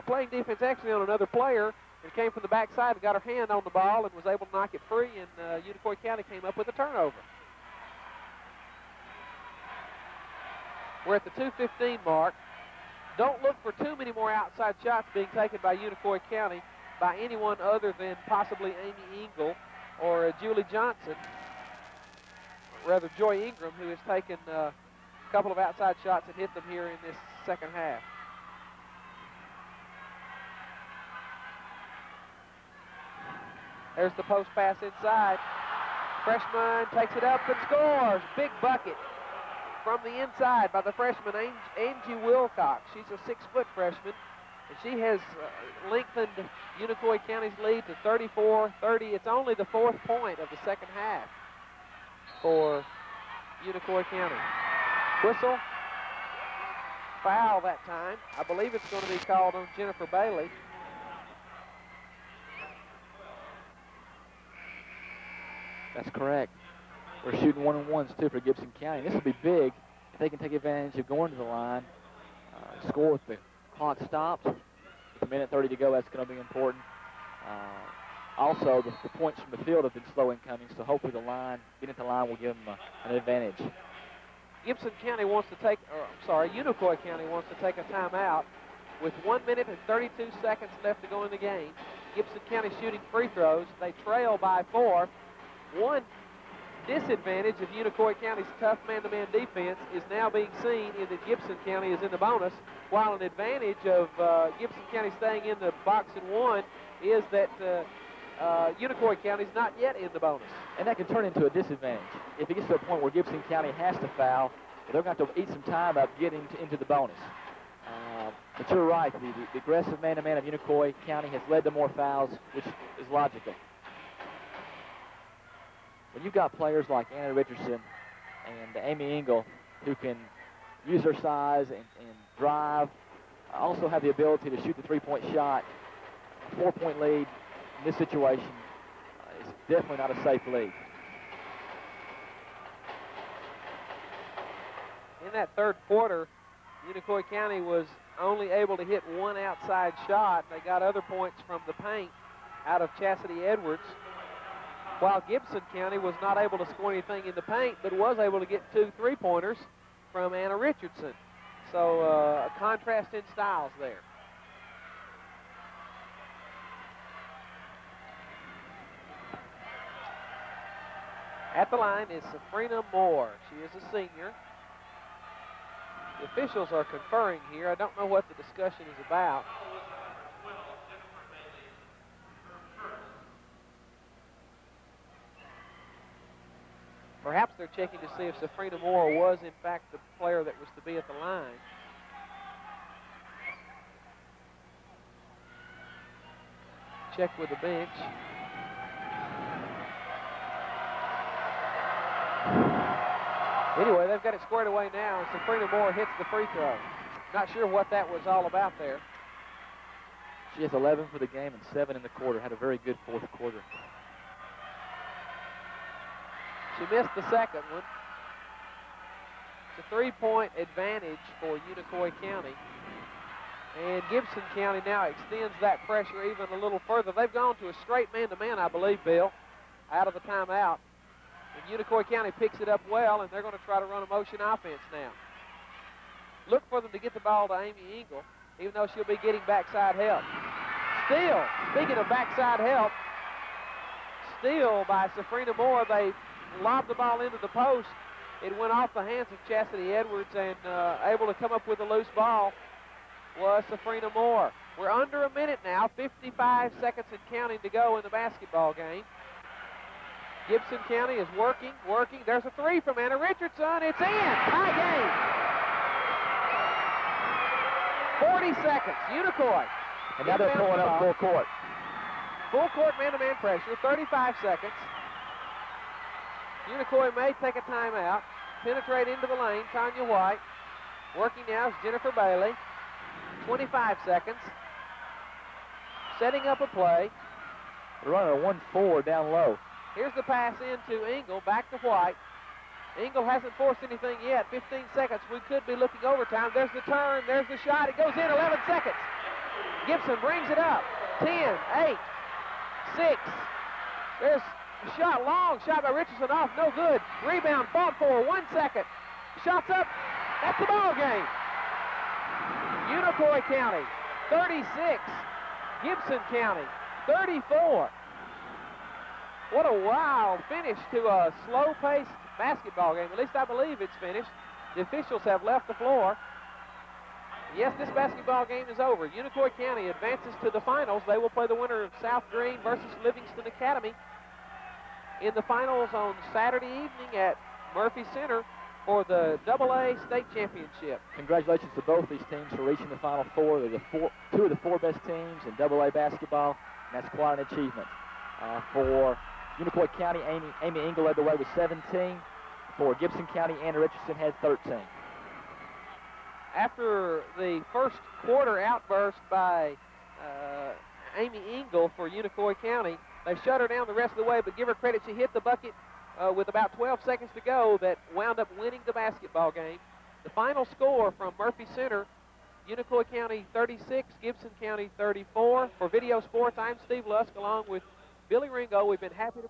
playing defense actually on another player and came from the backside and got her hand on the ball and was able to knock it free, and Unicoi County came up with a turnover. We're at the 2:15 mark. Don't look for too many more outside shots being taken by Unicoi County by anyone other than possibly Amy Engel or Julie Johnson, rather Joy Ingram, who has taken a couple of outside shots and hit them here in this second half. There's the post pass inside. Freshman takes it up and scores. Big bucket from the inside by the freshman, Angie Wilcox. She's a 6-foot freshman, and she has lengthened Unicoi County's lead to 34-30. It's only the 4th point of the second half for Unicoi County. Whistle. Foul that time. I believe it's going to be called on Jennifer Bailey. That's correct. We're shooting 1-on-1s, too, for Gibson County. This will be big if they can take advantage of going to the line, score with the clock stopped. With a minute 30 to go, that's going to be important. Also, the points from the field have been slow in coming, so hopefully the line, getting at the line will give them an advantage. Gibson County wants to take, Unicoi County wants to take a timeout with 1 minute and 32 seconds left to go in the game. Gibson County shooting free throws. They trail by 4. One disadvantage of Unicoi County's tough man-to-man defense is now being seen in that Gibson County is in the bonus, while an advantage of Gibson County staying in the box and one is that Unicoi County is not yet in the bonus. And that can turn into a disadvantage. If it gets to a point where Gibson County has to foul, they're going to have to eat some time up getting into the bonus. But you're right, the aggressive man-to-man of Unicoi County has led to more fouls, which is logical. When you've got players like Anna Richardson and Amy Engel who can use their size and drive, also have the ability to shoot the three-point shot, a 4-point lead in this situation is definitely not a safe lead. In that third quarter, Unicoi County was only able to hit one outside shot. They got other points from the paint out of Chastity Edwards, while Gibson County was not able to score anything in the paint, but was able to get 2 3-pointers from Anna Richardson. So a contrast in styles there. At the line is Safrina Moore. She is a senior. The officials are conferring here. I don't know what the discussion is about. Perhaps they're checking to see if Safrina Moore was, in fact, the player that was to be at the line. Check with the bench. Anyway, they've got it squared away now, and Safrina Moore hits the free throw. Not sure what that was all about there. She has 11 for the game and 7 in the quarter. Had a very good fourth quarter. She missed the second one. It's a 3-point advantage for Unicoi County. And Gibson County now extends that pressure even a little further. They've gone to a straight man-to-man, I believe, Bill, out of the timeout. And Unicoi County picks it up well, and they're going to try to run a motion offense now. Look for them to get the ball to Amy Engel, even though she'll be getting backside help. Steal. Speaking of backside help, steal by Safrina Moore. They lobbed the ball into the post. It went off the hands of Chastity Edwards, and able to come up with a loose ball was Safrina Moore. We're under a minute now, 55 seconds and counting to go in the basketball game. Gibson County is working. There's a 3 from Anna Richardson. It's in. Tie game. 40 seconds. Unicoi. And now they're pulling up full court. Full court man-to-man pressure. 35 seconds. Unicoi may take a timeout. Penetrate into the lane. Tanya White. Working now is Jennifer Bailey. 25 seconds. Setting up a play. They're running a 1-4 down low. Here's the pass into Engel, back to White. Engel hasn't forced anything yet. 15 seconds. We could be looking overtime. There's the turn. There's the shot. It goes in. 11 seconds. Gibson brings it up. 10, 8, 6. There's a shot, long shot by Richardson off. No good. Rebound fought for. 1 second. Shots up. That's the ball game. Unicoi County, 36. Gibson County, 34. What a wild finish to a slow-paced basketball game. At least I believe it's finished. The officials have left the floor. Yes, this basketball game is over. Unicoi County advances to the finals. They will play the winner of South Green versus Livingston Academy in the finals on Saturday evening at Murphy Center for the AA State Championship. Congratulations to both these teams for reaching the Final Four. They're two of the 4 best teams in AA basketball, and that's quite an achievement. For Unicoi County, Amy Engel led the way with 17. For Gibson County, Anna Richardson had 13. After the first quarter outburst by Amy Engel for Unicoi County, they shut her down the rest of the way, but give her credit, she hit the bucket with about 12 seconds to go that wound up winning the basketball game. The final score from Murphy Center, Unicoi County 36, Gibson County 34. For Video Sports, I'm Steve Lusk along with Billy Ringo. We've been happy to...